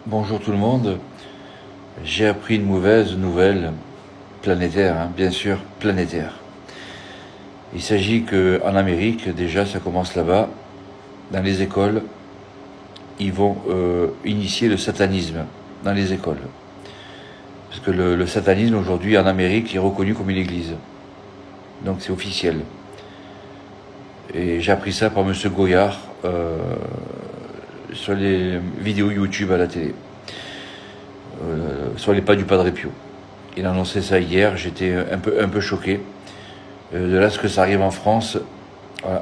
Bonjour tout le monde. J'ai appris une mauvaise nouvelle planétaire, bien sûr, planétaire. Il s'agit qu'en Amérique, déjà ça commence là-bas, dans les écoles, ils vont initier le satanisme dans les écoles. Parce que le satanisme aujourd'hui en Amérique est reconnu comme une église. Donc c'est officiel. Et j'ai appris ça par M. Goyard sur les vidéos YouTube à la télé. Sur les pas du Padre Pio. Il a annoncé ça hier, j'étais un peu choqué. De là ce que ça arrive en France,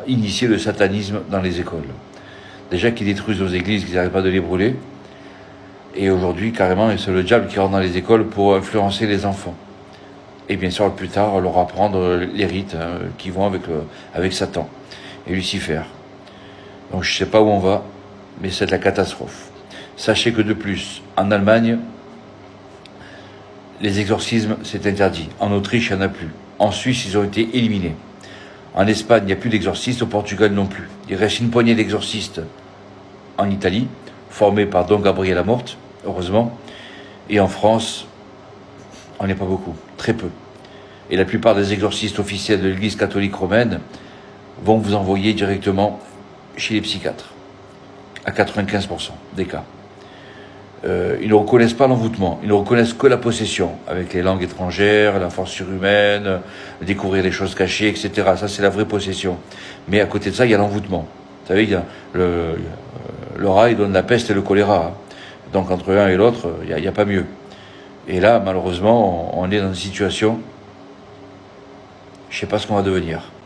initier le satanisme dans les écoles. Déjà qu'ils détruisent nos églises, qu'ils n'arrêtent pas de les brûler. Et aujourd'hui, carrément, c'est le diable qui rentre dans les écoles pour influencer les enfants. Et bien sûr, plus tard, leur apprendre les rites qui vont avec Satan et Lucifer. Donc je ne sais pas où on va, mais c'est de la catastrophe. Sachez que de plus, en Allemagne, les exorcismes, c'est interdit. En Autriche, il n'y en a plus. En Suisse, ils ont été éliminés. En Espagne, il n'y a plus d'exorcistes. Au Portugal, non plus. Il reste une poignée d'exorcistes en Italie, formés par Don Gabriel Amorth, heureusement. Et en France, on n'est pas beaucoup, très peu. Et la plupart des exorcistes officiels de l'Église catholique romaine vont vous envoyer directement chez les psychiatres, à 95% des cas. Ils ne reconnaissent pas l'envoûtement, ils ne reconnaissent que la possession, avec les langues étrangères, la force surhumaine, découvrir des choses cachées, etc. Ça, c'est la vraie possession. Mais à côté de ça, il y a l'envoûtement. Vous savez, il y a le rat, il donne la peste et le choléra. Donc entre l'un et l'autre, il n'y a pas mieux. Et là, malheureusement, on est dans une situation, je ne sais pas ce qu'on va devenir.